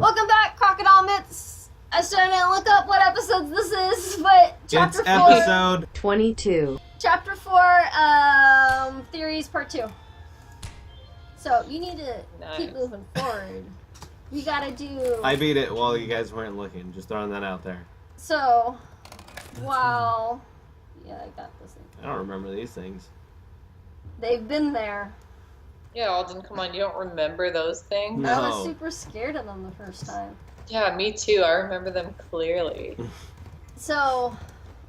Welcome back, Crocodile Mitts. I still didn't look up what episodes this is, but chapter It's 4. episode 22. Chapter 4, theories part 2. So, you need to keep moving forward. You gotta do... I beat it while you guys weren't looking. Just throwing that out there. So, wow. Yeah, I got this thing. I don't remember these things. They've been there. Yeah, Alden, come on, you don't remember those things? No. I was super scared of them the first time. Yeah, me too. I remember them clearly. So,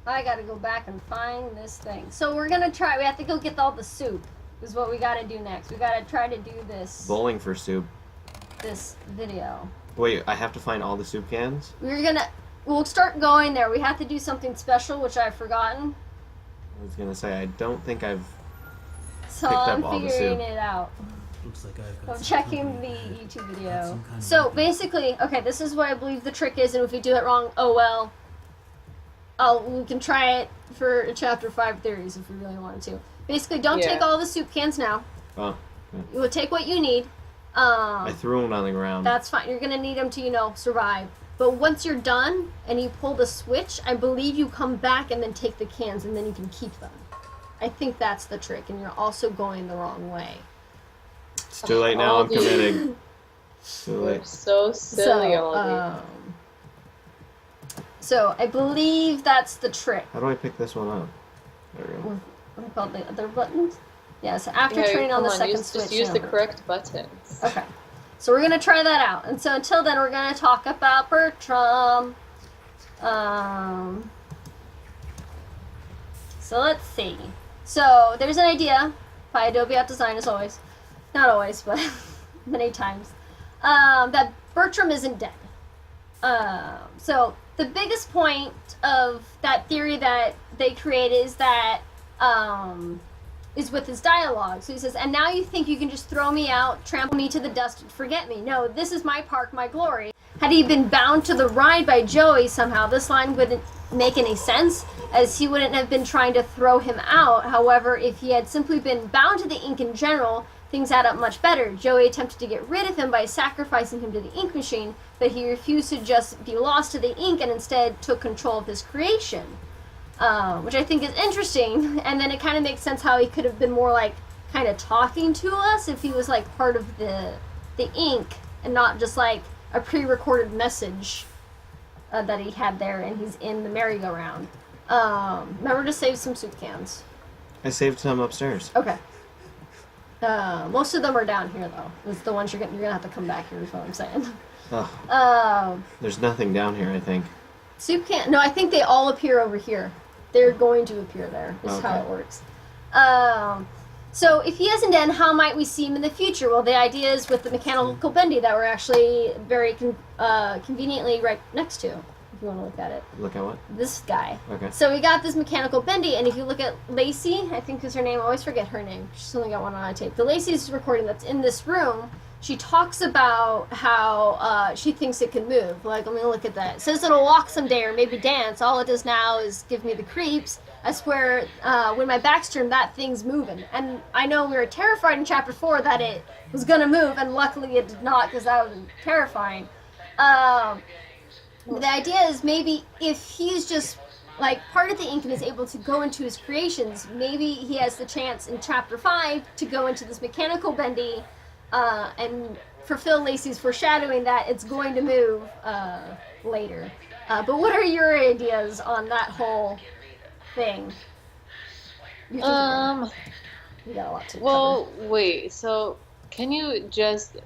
I gotta go back and find this thing. So we're gonna try, we have to go get all the soup, is what we gotta do next. We gotta try to do this, Bowling for soup. this video. Wait, I have to find all the soup cans? We'll start going there. We have to do something special, which I've forgotten. I was gonna say, I don't think I've... So Picked up I'm all the figuring soup. it out. Looks like I've got I'm some checking company. the YouTube Got video. some kind of So weapon. basically, okay, this is what I believe the trick is, and if we do it wrong, oh well. We can try it for chapter 5 theories if we really wanted to. Basically, don't Yeah. take all the soup cans now. Oh, You will take what you need. I threw them on the ground. That's fine. You're gonna need them to, survive. But once you're done and you pull the switch, I believe you come back and then take the cans and then you can keep them. I think that's the trick, and you're also going the wrong way. It's too late now, I'm Alden. committing. Too You're late. so silly, Alden. So I believe that's the trick. How do I pick this one up? There we go. What are called the other buttons? Yeah, so after Yeah, turning on the come second just switch. use the now. correct buttons. Okay. So we're gonna try that out. And so until then we're gonna talk about Bertrum. So let's see. So there's an idea by Adobe App Design as always. Not always, but many times. That Bertrum isn't dead. So the biggest point of that theory that they created is that is with his dialogue. So he says, and now you think you can just throw me out, trample me to the dust, and forget me. No, this is my park, my glory. Had he been bound to the ride by Joey somehow, this line wouldn't make any sense, as he wouldn't have been trying to throw him out. However, if he had simply been bound to the ink in general, things add up much better. Joey attempted to get rid of him by sacrificing him to the ink machine, but he refused to just be lost to the ink and instead took control of his creation. Which I think is interesting, and then it kind of makes sense how he could have been more like kind of talking to us if he was like part of the ink and not just like a pre-recorded message that he had there and he's in the merry-go-round. Remember to save some soup cans. I saved some upstairs. Okay. Most of them are down here though. It's the ones you're gonna have to come back here is what I'm saying. Oh, there's nothing down here, I think. Soup can. No, I think they all appear over here. They're going to appear there. Is how Okay. it works. So if he isn't dead, how might we see him in the future? Well, the idea is with the mechanical Bendy that we're actually very conveniently right next to. If you want to look at it, Look at what? this guy. Okay. So we got this mechanical Bendy, and if you look at Lacey, I think is her name. I always forget her name. She's only got one on a tape. The Lacey's recording that's in this room. She talks about how she thinks it can move. Like, let me look at that. It says it'll walk someday or maybe dance. All it does now is give me the creeps. I swear, when my back's turned, that thing's moving. And I know we were terrified in Chapter 4 that it was going to move, and luckily it did not, because that was terrifying. The idea is maybe if he's just, like, part of the ink and is able to go into his creations, maybe he has the chance in Chapter 5 to go into this mechanical Bendy and fulfill Lacey's foreshadowing that it's going to move later. But what are your ideas on that whole thing? You got a lot to Well, wait, so can you just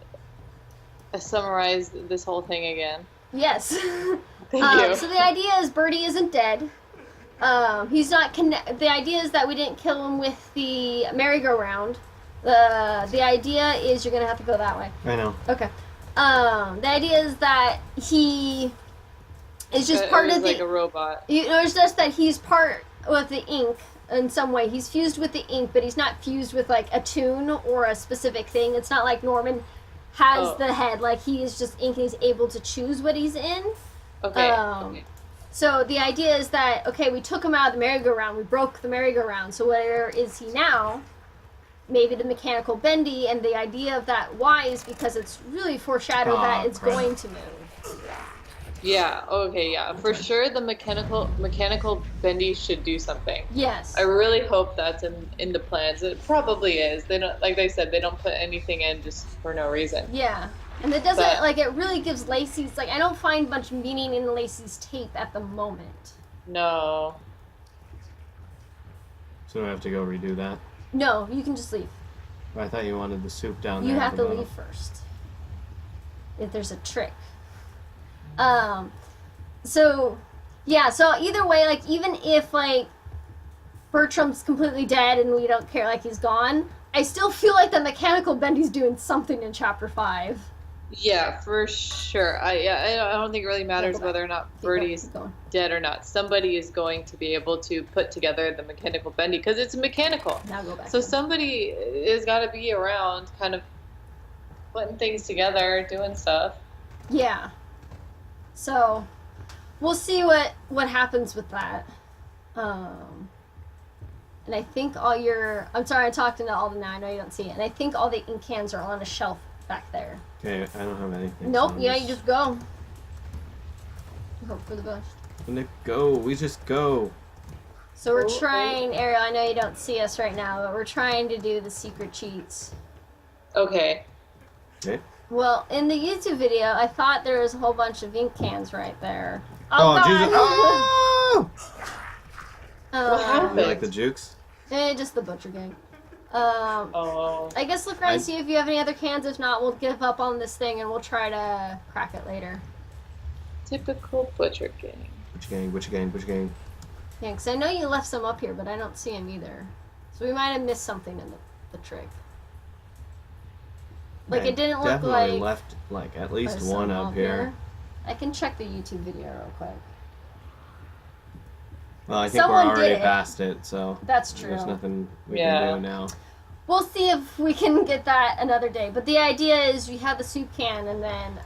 summarize this whole thing again? cover. Yes. Thank you. So the idea is Birdie isn't dead. He's not the idea is that we didn't kill him with the merry-go-round. The idea is you're gonna have to go that way. I know. Okay. The idea is that he is just part of the. like a robot. It's just that he's part with the ink in some way. He's fused with the ink, but he's not fused with like a tune or a specific thing. It's not like Norman has the head. Like he is just ink and he's able to choose what he's in. Okay. Okay. So the idea is that, okay, we took him out of the merry-go-round. We broke the merry-go-round. So where is he now? maybe the mechanical Bendy, and the idea of that why is because it's really foreshadowed that it's going to move. Yeah, okay, yeah. For sure the mechanical Bendy should do something. Yes. I really hope that's in the plans. It probably is. They don't, like they said, they don't put anything in just for no reason. Yeah. And it doesn't, it really gives Lacey's, I don't find much meaning in Lacey's tape at the moment. No. So do I have to go redo that? No, you can just leave. But I thought you wanted the soup down there. You have to leave first. If there's a trick. So either way, even if, Bertrum's completely dead and we don't care, he's gone, I still feel like the mechanical Bendy's doing something in Chapter 5. Yeah, for sure. I don't think it really matters whether or not Birdie's dead or not. Somebody is going to be able to put together the mechanical Bendy, because it's mechanical. Now go back. So somebody is got to be around kind of putting things together, doing stuff. Yeah. So, we'll see what happens with that. And I think I'm sorry, I'm talking to Alden now, I know you don't see it. And I think all the ink cans are on a shelf back there. Okay, I don't have anything. Nope, so you just go. Hope for the best. We just go. So we're trying, Ariel, I know you don't see us right now, but we're trying to do the secret cheats. Okay. Okay. Well, in the YouTube video, I thought there was a whole bunch of ink cans right there. Oh, Jesus. Oh! What happened? You like the jukes? Just the butcher gang. I guess look around and see if you have any other cans. If not, we'll give up on this thing and we'll try to crack it later. Typical butcher gang. Butcher gang. Yeah, because I know you left some up here, but I don't see them either. So we might have missed something in the trick. It didn't look definitely left, at least one up here. I can check the YouTube video real quick. Well, I think Someone we're already did it. past it, so That's true. there's nothing we can do now. We'll see if we can get that another day. But the idea is you have the soup can and then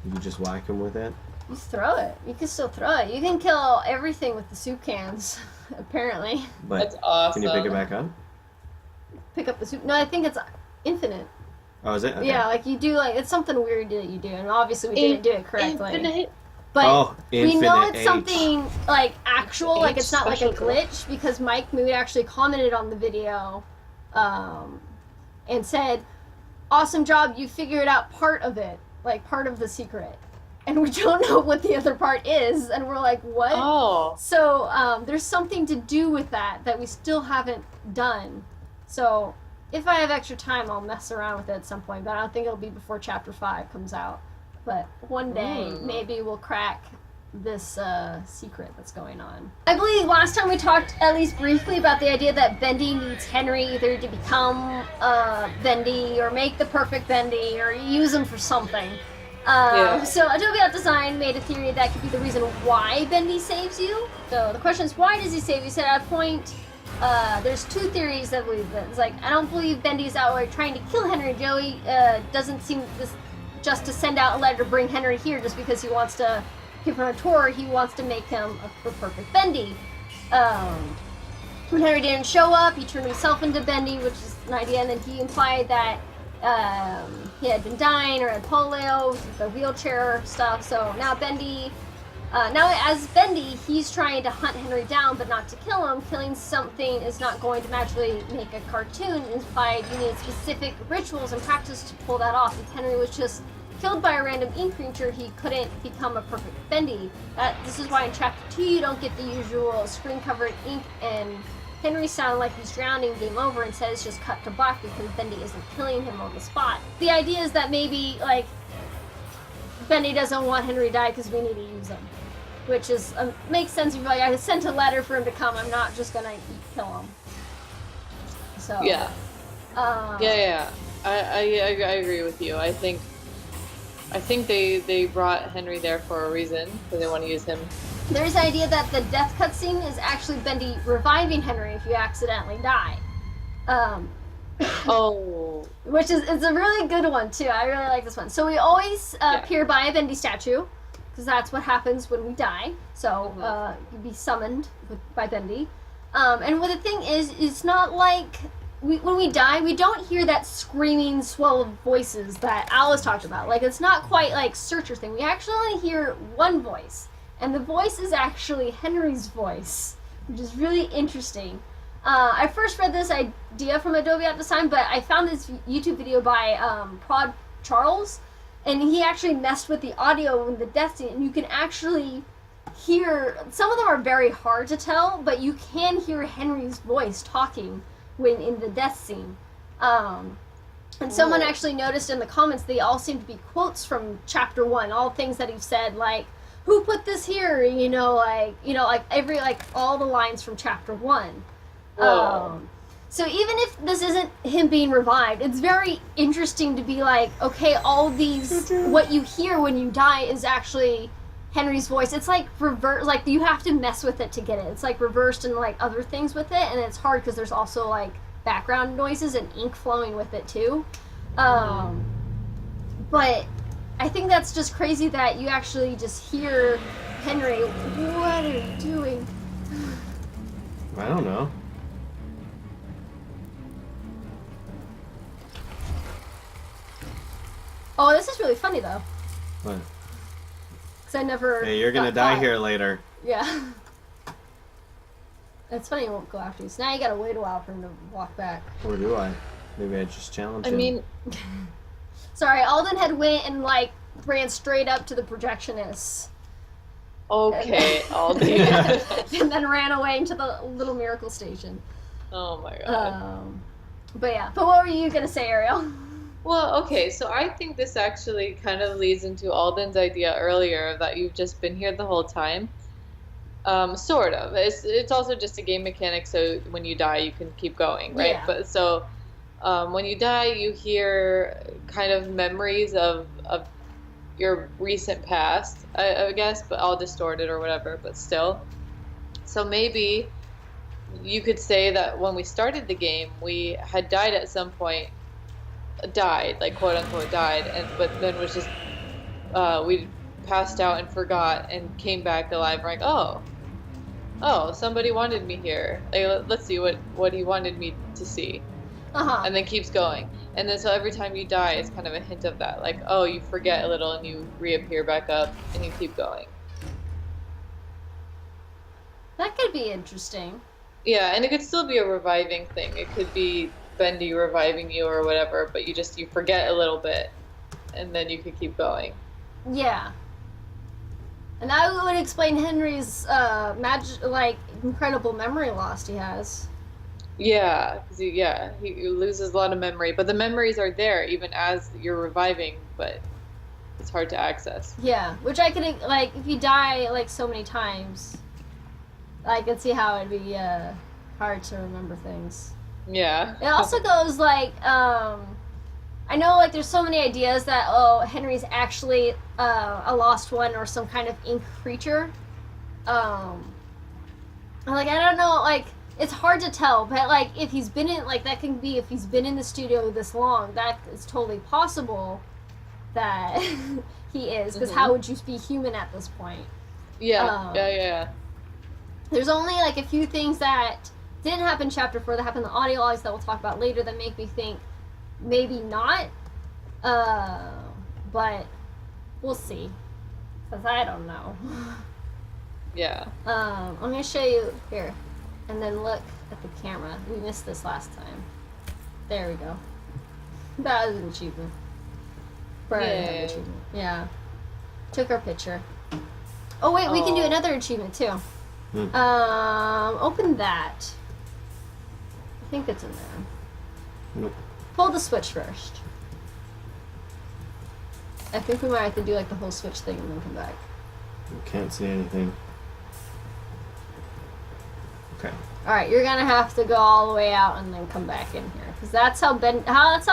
You just whack them with it? you throw it. You can still throw it. You can kill everything with the soup cans, apparently. But That's awesome. can you pick it back up? Pick up the soup. No, I think it's infinite. Oh, is it? Okay. Yeah, you do, it's something weird that you do. And obviously we didn't do it correctly. Infinite. But we know it's H. something actual, it's not like a glitch, because Mike Mood actually commented on the video and said, "Awesome job, you figured out part of it, part of the secret." And we don't know what the other part is, and we're like, what? Oh. So there's something to do with that we still haven't done. So if I have extra time, I'll mess around with it at some point, but I don't think it'll be before Chapter 5 comes out. But one day, maybe we'll crack this secret that's going on. I believe last time we talked, at least briefly, about the idea that Bendy needs Henry either to become Bendy or make the perfect Bendy or use him for something. So Adobe Art Design made a theory that could be the reason why Bendy saves you. So the question is, why does he save you? So at a point, there's two theories that believe this. I don't believe Bendy's outright trying to kill Henry. Joey doesn't seem just to send out a letter to bring Henry here just because he wants to give him a tour. He wants to make him a perfect Bendy. When Henry didn't show up, he turned himself into Bendy, which is an idea, and then he implied that he had been dying or had polio, the wheelchair stuff. So now Bendy, as Bendy, he's trying to hunt Henry down, but not to kill him. Killing something is not going to magically make a cartoon. Implied you need specific rituals and practice to pull that off. If Henry was just killed by a random ink creature, he couldn't become a perfect Bendy. This is why in Chapter 2 you don't get the usual screen-covered ink and Henry sounded like he's drowning, game over. Instead it's just cut to black because Bendy isn't killing him on the spot. The idea is that maybe, Bendy doesn't want Henry to die because we need to use him. Which is, makes sense if you're I sent a letter for him to come, I'm not just gonna kill him. So. Yeah. I agree with you. I think they brought Henry there for a reason, because they want to use him. There's the idea that the death cutscene is actually Bendy reviving Henry if you accidentally die. Which is a really good one too. I really like this one. So we always appear by a Bendy statue, because that's what happens when we die. So you'd be summoned by Bendy. And what the thing is, it's not like when we die, we don't hear that screaming swell of voices that Alice talked about. Like, it's not quite like Searcher thing. We actually only hear one voice, and the voice is actually Henry's voice, which is really interesting. I first read this idea from Adobe at the time, but I found this YouTube video by Prod Charles, and he actually messed with the audio in the death scene, and you can actually hear, some of them are very hard to tell, but you can hear Henry's voice talking when in the death scene. And someone actually noticed in the comments they all seem to be quotes from chapter 1, all things that he said, like, who put this here, like every, like, all the lines from chapter 1. So even if this isn't him being revived, it's very interesting to be like, okay, all these, what you hear when you die is actually Henry's voice. It's like reverse, like you have to mess with it to get it. It's like reversed and like other things with it, and it's hard because there's also like background noises and ink flowing with it too. But I think that's just crazy that you actually just hear Henry. What are you doing? I don't know. Oh, this is really funny though. What? Because I never. Hey, you're gonna die here later. Yeah. It's funny, he won't go after you. So now you gotta wait a while for him to walk back. Or do I? Maybe I just challenge him. I mean, sorry, Alden had went and like ran straight up to the projectionists. okay, Alden. And then ran away into the little miracle station. Oh my god. But yeah. But what were you gonna say, Ariel? Well, okay, so I think this actually kind of leads into Alden's idea earlier that you've just been here the whole time. Sort of. It's also just a game mechanic, so when you die, you can keep going, right? Yeah. But so when you die, you hear kind of memories of your recent past, I guess, but all distorted or whatever, but still. So maybe you could say that when we started the game, we had died at some point, like quote unquote died, but then was just we passed out and forgot and came back alive. We're like, oh, somebody wanted me here. Like, let's see what he wanted me to see. And then keeps going. And then so every time you die, it's kind of a hint of that. Like, oh, you forget a little and you reappear back up and you keep going. That could be interesting. Yeah, and it could still be a reviving thing. It could be Bendy reviving you or whatever, but you forget a little bit and then you could keep going. Yeah. And that would explain Henry's incredible memory loss he has. Yeah, he loses a lot of memory, but the memories are there even as you're reviving, but it's hard to access. Yeah, which I could, like, if you die, like, so many times, I could see how it'd be hard to remember things. Yeah. It also goes, like, I know, like, there's so many ideas that, Henry's actually a lost one or some kind of ink creature. I don't know, like, it's hard to tell, but, like, if he's been in, like, that can be, if he's been in the studio this long, that is totally possible that he is, because how would you be human at this point? Yeah, yeah. There's only, like, a few things that didn't happen in Chapter 4 that happened in the audio logs that we'll talk about later that make me think maybe not, but we'll see, because I don't know. Yeah. I'm going to show you here, and then look at the camera. We missed this last time. There we go. That was an achievement. Yeah. Took our picture. Oh wait, we can do another achievement too. Open that. I think it's in there. Nope. Pull the switch first. I think we might have to do like the whole switch thing and then come back. Can't see anything. Okay. Alright, you're gonna have to go all the way out and then come back in here. Because that's how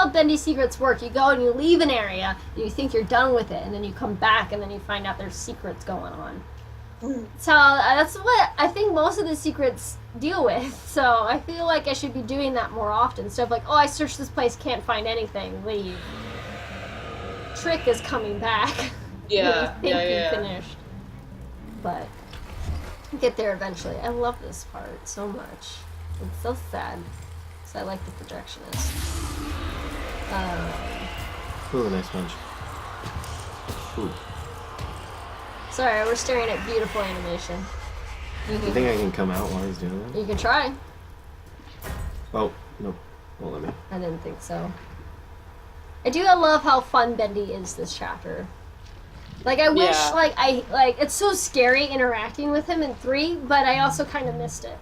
Bendy secrets work. You go and you leave an area, and you think you're done with it, and then you come back and then you find out there's secrets going on. So that's what I think most of the secrets deal with. So I feel like I should be doing that more often. Instead of like, I searched this place, can't find anything, leave. Trick is coming back. Yeah, You finished. But Get there eventually. I love this part so much. It's so sad. So I like the projectionist. Ooh, nice punch. Ooh. Sorry, we're staring at beautiful animation. You think I can come out while he's doing that? You can try. Oh, nope. Won't let me. I didn't think so. I love how fun Bendy is this chapter. Like, I wish, it's so scary interacting with him in 3, but I also kind of missed it.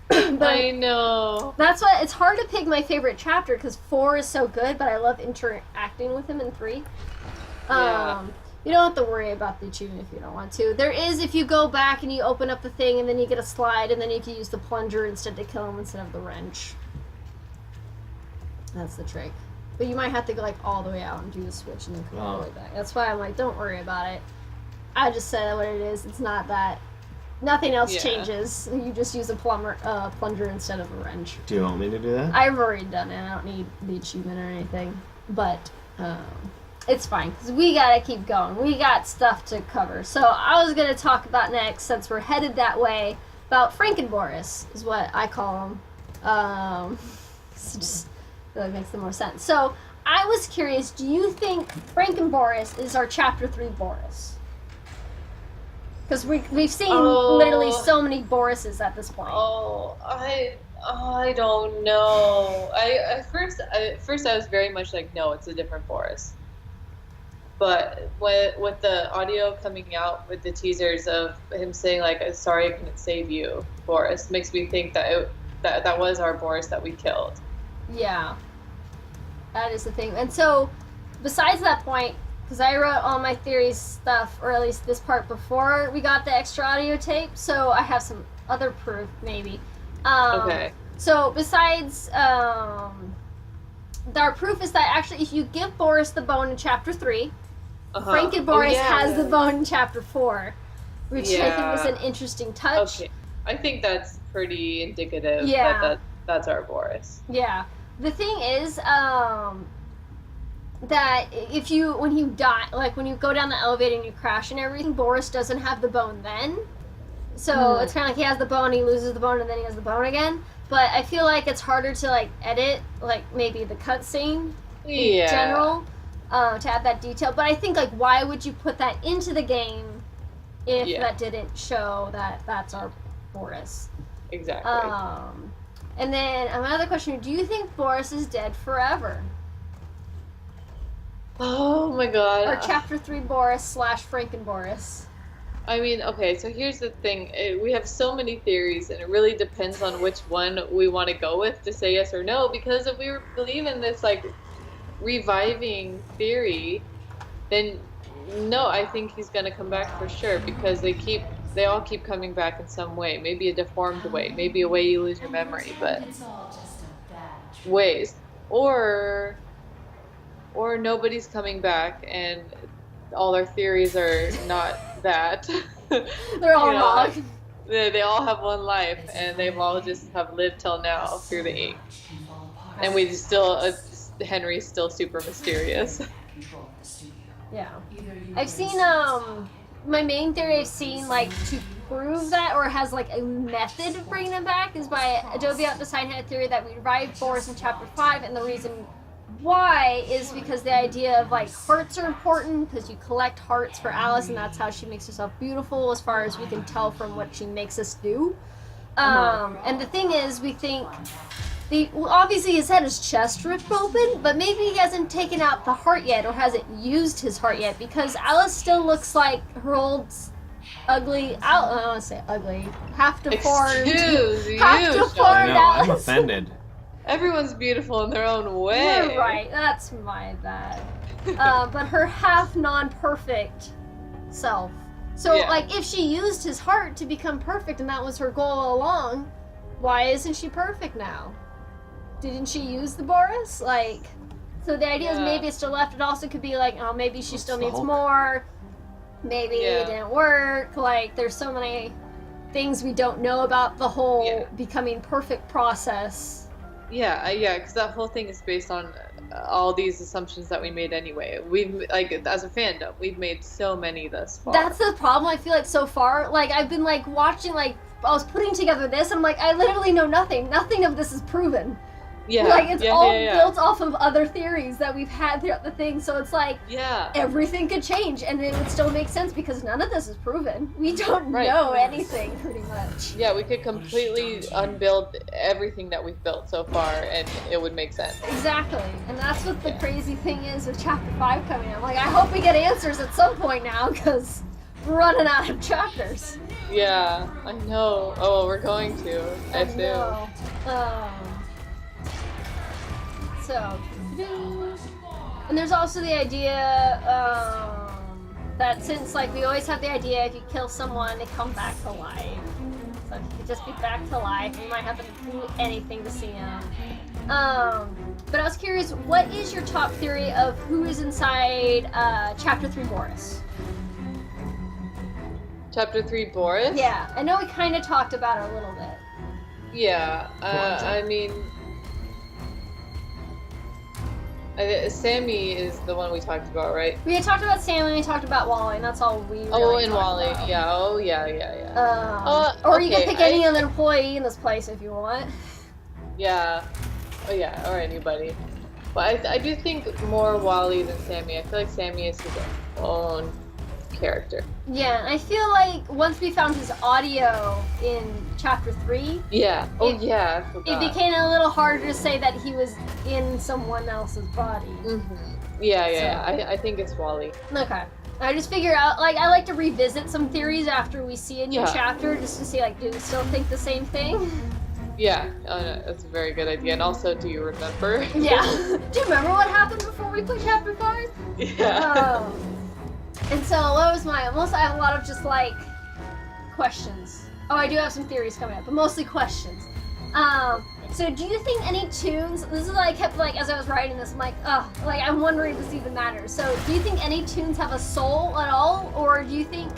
But I know. That's why it's hard to pick my favorite chapter, because 4 is so good, but I love interacting with him in 3. You don't have to worry about the achievement if you don't want to. There is, if you go back and you open up the thing, and then you get a slide, and then you can use the plunger instead to kill him instead of the wrench. That's the trick. But you might have to go, like, all the way out and do the switch and then come all the way back. That's why I'm like, don't worry about it. I just said what it is. It's not that. Nothing else changes. You just use a plunger instead of a wrench. Do you want me to do that? I've already done it. I don't need the achievement or anything. But it's fine, because we gotta keep going. We got stuff to cover. So I was gonna talk about next, since we're headed that way, about Frankenboris, is what I call him. Just really makes the most sense. So I was curious, do you think Frankenboris is our Chapter 3 Boris? Because we've seen literally so many Borises at this point. I don't know. At first I was very much like, no, it's a different Boris. But with the audio coming out with the teasers of him saying like, "Sorry, I couldn't save you," Boris makes me think that that was our Boris that we killed. Yeah, that is the thing. And so, besides that point, because I wrote all my theories stuff, or at least this part before we got the extra audio tape, so I have some other proof, maybe. Okay. So, besides, our proof is that actually if you give Boris the bone in Chapter 3, Frankenboris has the bone in Chapter 4, which I think was an interesting touch. Okay. I think that's pretty indicative that that's our Boris. Yeah. The thing is, that when you die, like when you go down the elevator and you crash and everything, Boris doesn't have the bone then. So it's kind of like he has the bone, he loses the bone, and then he has the bone again. But I feel like it's harder to like edit, like maybe the cutscene in general, to add that detail. But I think like why would you put that into the game if that didn't show that that's our Boris? Exactly. And then another question: do you think Boris is dead forever? Oh my god. Or Chapter 3 Boris / Frankenboris. I mean, okay, so here's the thing. We have so many theories, and it really depends on which one we want to go with to say yes or no, because if we believe in this, like, reviving theory, then no, I think he's going to come back for sure, because they all keep coming back in some way. Maybe a deformed way, maybe a way you lose your memory, but ways. Or nobody's coming back, and all our theories are not that. They're all wrong. They all have one life, and they've all just have lived till now through the ink. And we still, Henry's still super mysterious. Yeah. I've seen, my main theory I've seen, like, to prove that, or has, like, a method of bringing them back, is by Adobe Outdesign had a theory that we revived Boris in Chapter 5, and the reason why is because the idea of like hearts are important, because you collect hearts for Alice, and that's how she makes herself beautiful, as far as we can tell from what she makes us do. And the thing is, we think obviously he's had his chest ripped open, but maybe he hasn't taken out the heart yet, or hasn't used his heart yet, because Alice still looks like her old ugly, I don't want to say ugly, half deformed, I'm offended. Everyone's beautiful in their own way. You're right. That's my bad. But her half non-perfect self. So, like, if she used his heart to become perfect, and that was her goal all along, why isn't she perfect now? Didn't she use the Boris? Like, so the idea is maybe it's still left. It also could be like, oh, maybe she still needs more. Maybe it didn't work. Like, there's so many things we don't know about the whole becoming perfect process. Yeah, because that whole thing is based on all these assumptions that we made anyway. We've, like, as a fandom, we've made so many thus far. That's the problem, I feel like, so far. Like, I've been, like, watching, like, I was putting together this, and I'm like, I literally know nothing. Nothing of this is proven. Yeah. Like, it's all yeah. built off of other theories that we've had throughout the thing, so it's like, everything could change, and it would still make sense, because none of this is proven. We don't know anything, pretty much. Yeah, we could completely unbuild everything that we've built so far, and it would make sense. Exactly, and that's what the crazy thing is with Chapter 5 coming out. Like, I hope we get answers at some point now, because we're running out of chapters. Yeah, I know. Oh, we're going to. I know. So, and there's also the idea that since, like, we always have the idea if you kill someone, they come back to life. So if you could just be back to life, you might have to do anything to see him. But I was curious, what is your top theory of who is inside Chapter 3 Boris? Chapter 3 Boris? Yeah, I know we kind of talked about it a little bit. Yeah, I mean... Sammy is the one we talked about, right? We had talked about Sammy, we talked about Wally, and that's all we really and Wally, about. yeah, Or okay. you can pick any other employee in this place if you want. Yeah. Oh yeah, or anybody. But I do think more Wally than Sammy. I feel like Sammy is his own character. Yeah, I feel like once we found his audio in Chapter 3... Yeah. I forgot. It became a little harder to say that he was in someone else's body. Mm-hmm. Yeah. I think it's Wally. Okay. I just figure out, like, I like to revisit some theories after we see a new chapter, just to see, like, do we still think the same thing? Yeah, that's a very good idea. And also, do you remember? Yeah. Do you remember what happened before we played Chapter 5? Yeah. And so, what was I have a lot of just, like, questions. Oh, I do have some theories coming up, but mostly questions. So do you think any tunes, this is what I kept, like, as I was writing this, I'm like, I'm wondering if this even matters. So do you think any tunes have a soul at all, or do you think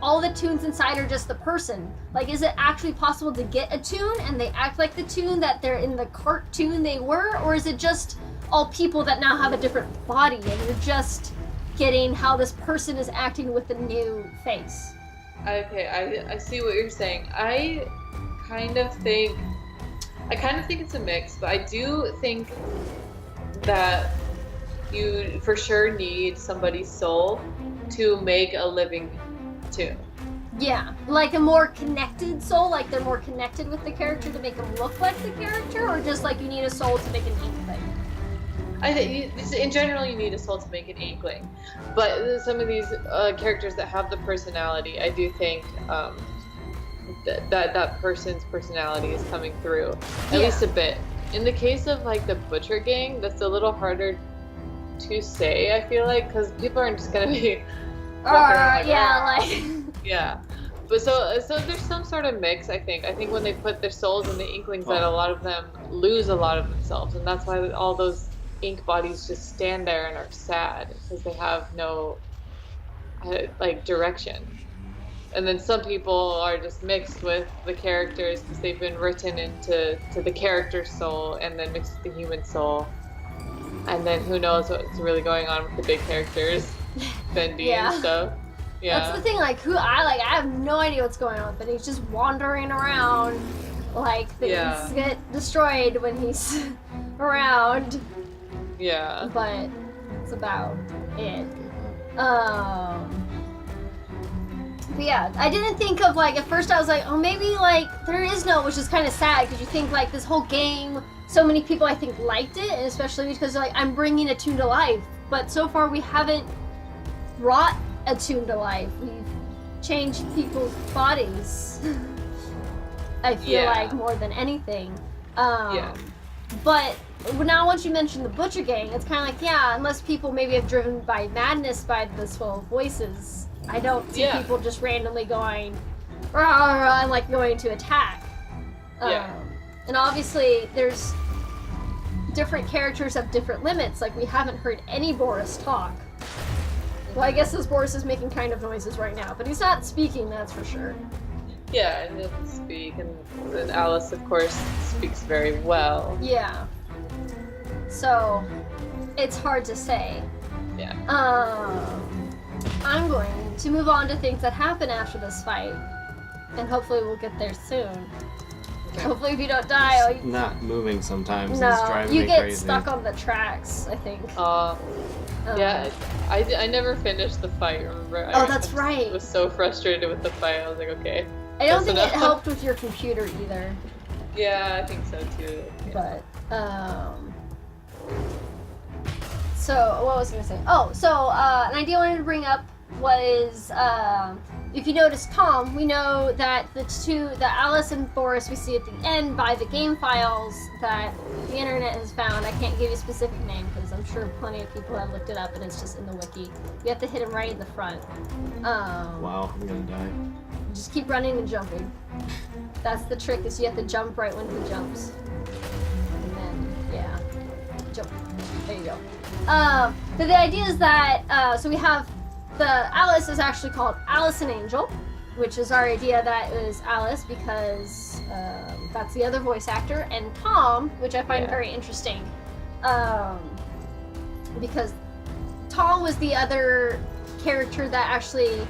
all the tunes inside are just the person? Like, is it actually possible to get a tune and they act like the tune that they're in the cartoon they were, or is it just all people that now have a different body and you're just getting how this person is acting with the new face? Okay, I see what you're saying. I kind of think it's a mix, but I do think that you for sure need somebody's soul to make a living tune. Yeah, like a more connected soul, like they're more connected with the character to make them look like the character, or just like you need a soul to make an inkling? I think in general you need a soul to make an inkling, but some of these characters that have the personality, I do think that person's personality is coming through at least a bit. In the case of like the Butcher Gang, that's a little harder to say, I feel like, because people aren't just gonna be yeah. But so there's some sort of mix. I think when they put their souls in the Inklings, that a lot of them lose a lot of themselves, and that's why all those ink bodies just stand there and are sad because they have no like direction. And then some people are just mixed with the characters because they've been written into the character's soul and then mixed with the human soul. And then who knows what's really going on with the big characters, Bendy and stuff. Yeah. That's the thing, like, I have no idea what's going on, but he's just wandering around, like, things get destroyed when he's around. Yeah. But that's about it. But yeah, I didn't think of, like, at first I was like, oh, maybe, like, there is no, which is kind of sad, because you think, like, this whole game, so many people, I think, liked it, and especially because, like, I'm bringing a tune to life, but so far we haven't brought a tune to life. We've changed people's bodies, I feel like, more than anything. But now once you mention the Butcher Gang, it's kind of like, unless people maybe have driven by madness by the 12 voices, I don't see people just randomly going, rah, rah, rah, and, like, going to attack. And obviously, there's different characters have different limits. Like, we haven't heard any Boris talk. Well, I guess this Boris is making kind of noises right now, but he's not speaking, that's for sure. Yeah, and he doesn't speak, and Alice, of course, speaks very well. Yeah. So, it's hard to say. Yeah. I'm going to move on to things that happen after this fight, and hopefully we'll get there soon. Okay. Hopefully, if you don't die, It's not moving sometimes. It's no, driving you me get crazy. stuck on the tracks. I think. Yeah, I never finished the fight, remember? That's right. I was so frustrated with the fight, I was like, okay. I don't think it enough. helped with your computer either. Yeah, I think so too. Yeah. But, so, what was I going to say? Oh, so, an idea I wanted to bring up was, if you notice Tom, we know that the Alice and Boris we see at the end by the game files that the internet has found. I can't give you a specific name because I'm sure plenty of people have looked it up and it's just in the wiki. You have to hit him right in the front. Wow, I'm gonna die. Just keep running and jumping. That's the trick, is you have to jump right when he jumps. And then, yeah. Jump. There you go. But the idea is that, so we have the Alice is actually called Allison Angel, which is our idea that it was Alice because that's the other voice actor, and Tom, which I find very interesting, because Tom was the other character that actually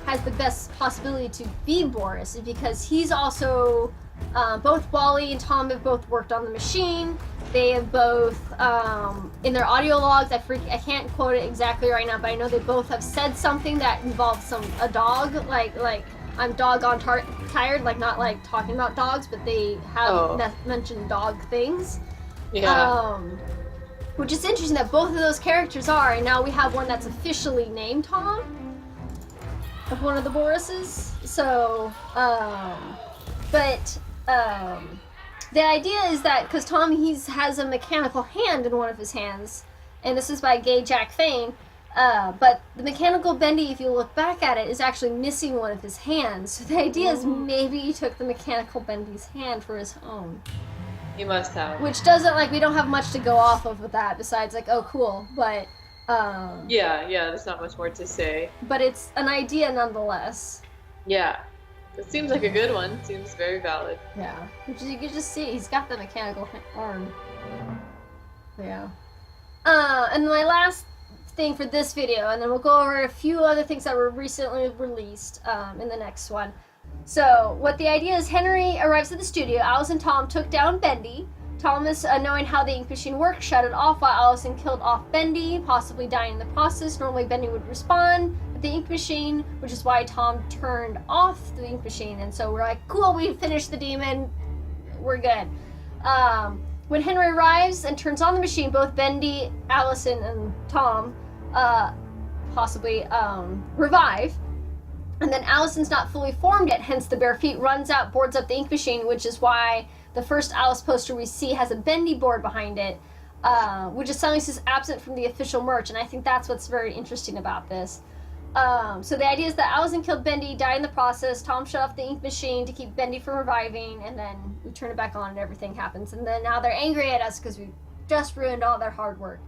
has the best possibility to be Boris, because he's also both Wally and Tom have both worked on the machine. They have both, in their audio logs, I can't quote it exactly right now, but I know they both have said something that involves a dog, like I'm doggone tired, like not like talking about dogs, but they have mentioned dog things. Yeah. Which is interesting that both of those characters are, and now we have one that's officially named Tom, of one of the Borises. So, the idea is that, because Tom, has a mechanical hand in one of his hands, and this is by Gay Jack Fane, but the mechanical Bendy, if you look back at it, is actually missing one of his hands. So the idea is maybe he took the mechanical Bendy's hand for his own. He must have. Which doesn't, we don't have much to go off of with that, besides, oh, cool, but... yeah, there's not much more to say. But it's an idea nonetheless. Yeah. It seems like a good one. Seems very valid. Yeah. Which you can just see, he's got the mechanical arm. Yeah. And my last thing for this video, and then we'll go over a few other things that were recently released in the next one. So, what the idea is, Henry arrives at the studio. Alice and Tom took down Bendy. Thomas, knowing how the ink machine works, shut it off while Allison killed off Bendy, possibly dying in the process. Normally Bendy would respond with the ink machine, which is why Tom turned off the ink machine. And so we're like, cool, we finished the demon, we're good. When Henry arrives and turns on the machine, both Bendy, Allison, and Tom possibly revive. And then Allison's not fully formed yet, hence the bare feet runs out, boards up the ink machine, which is why the first Alice poster we see has a Bendy board behind it, which is something that's absent from the official merch, and I think that's what's very interesting about this. So the idea is that Allison killed Bendy, died in the process, Tom shut off the ink machine to keep Bendy from reviving, and then we turn it back on and everything happens. And then now they're angry at us because we just ruined all their hard work.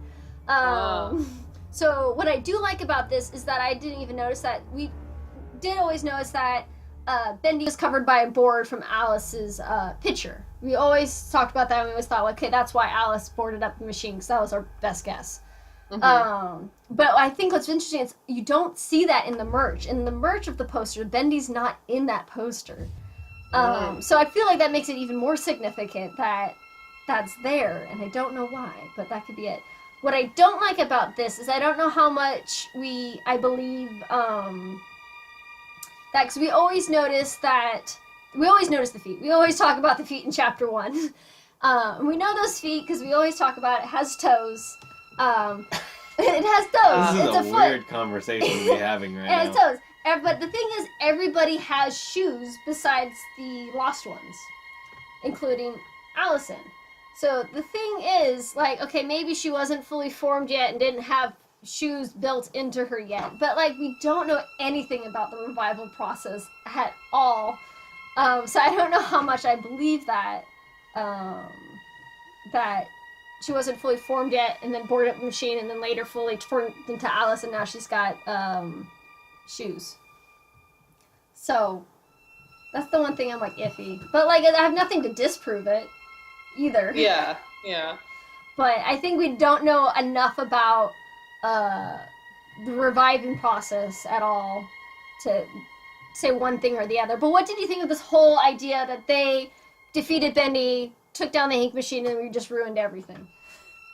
So what I do like about this is that I didn't even notice that. We did always notice that Bendy was covered by a board from Alice's picture. We always talked about that, and we always thought, okay, that's why Alice boarded up the machine, because that was our best guess. Mm-hmm. But I think what's interesting is you don't see that in the merch. In the merch of the poster, Bendy's not in that poster. So I feel like that makes it even more significant that that's there, and I don't know why, but that could be it. What I don't like about this is I don't know how much I believe that, because we always notice the feet. We always talk about the feet in chapter 1. We know those feet because we always talk about it has toes. It has toes. This It's is a a foot. weird conversation to be having right It has now. toes. But the thing is, everybody has shoes besides the lost ones, including Allison. So the thing is, okay, maybe she wasn't fully formed yet and didn't have shoes built into her yet, but we don't know anything about the revival process at all. So I don't know how much I believe that that she wasn't fully formed yet and then boarded up the machine and then later fully turned into Alice, and now she's got shoes. So that's the one thing I'm iffy. But I have nothing to disprove it either. Yeah. But I think we don't know enough about the reviving process at all to say one thing or the other. But what did you think of this whole idea that they defeated Bendy, took down the ink machine, and we just ruined everything?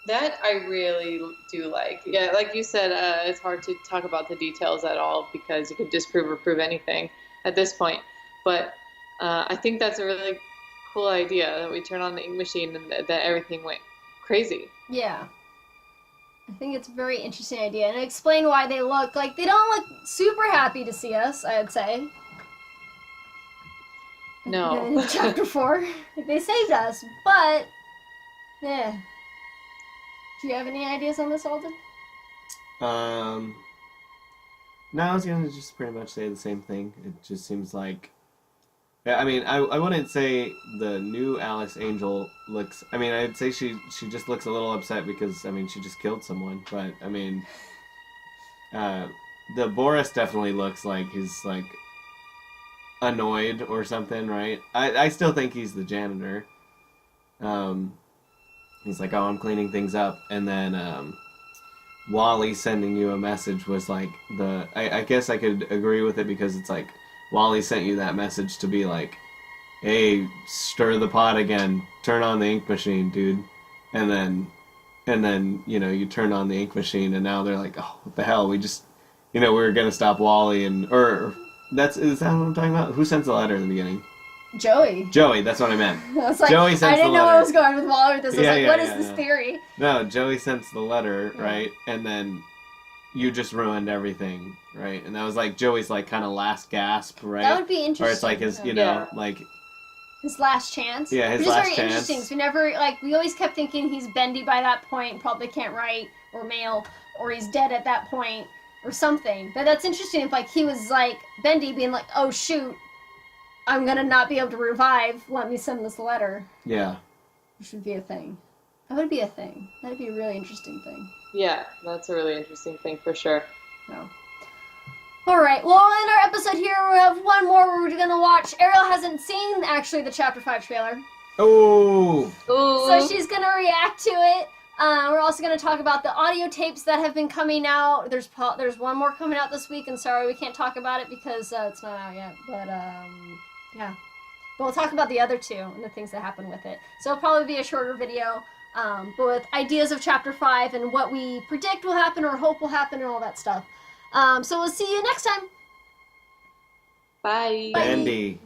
That I really do like. Yeah, like you said, it's hard to talk about the details at all because you could disprove or prove anything at this point. But I think that's a really cool idea that we turn on the ink machine and that everything went crazy. Yeah. I think it's a very interesting idea. And explain why they look like they don't look super happy to see us, I'd say. No. In chapter 4. Like, they saved us, but yeah. Do you have any ideas on this, Alden? No, I was gonna just pretty much say the same thing. It just seems like, yeah, I mean, I wouldn't say the new Alice Angel looks. I mean, I'd say she just looks a little upset because I mean she just killed someone. But I mean, the Boris definitely looks like he's like annoyed or something, right? I still think he's the janitor. He's like, oh, I'm cleaning things up, and then Wally sending you a message was like I guess I could agree with it because it's like Wally sent you that message to be like, hey, stir the pot again, turn on the ink machine, dude, and then you know you turn on the ink machine and now they're like, oh, what the hell, we just, you know, we were gonna stop Wally and or is that what I'm talking about? Who sent the letter in the beginning? Joey, that's what I meant. I was like, Joey sends I didn't the know letter. where I was going with Wally with this. I was like, what is this no. theory? No, Joey sends the letter, right? And then you just ruined everything, right? And that was like Joey's like kind of last gasp, right? That would be interesting. Or it's like his, you know, like his last chance. Yeah, his Which last is very chance. interesting. So we never we always kept thinking he's Bendy by that point, probably can't write or mail, or he's dead at that point or something. But that's interesting if like he was like Bendy being like, oh shoot, I'm gonna not be able to revive. Let me send this letter. Yeah. Which would be a thing. That would be a thing. That'd be a really interesting thing. Yeah, that's a really interesting thing for sure. No. Alright, well, in our episode here, we have one more we're going to watch. Ariel hasn't seen, actually, the Chapter 5 trailer. Oh! Ooh. So she's going to react to it. We're also going to talk about the audio tapes that have been coming out. There's one more coming out this week, and sorry we can't talk about it because it's not out yet. But, yeah. But we'll talk about the other two and the things that happen with it. So it'll probably be a shorter video, but with ideas of Chapter 5 and what we predict will happen or hope will happen and all that stuff. So we'll see you next time. Bye. Bendy.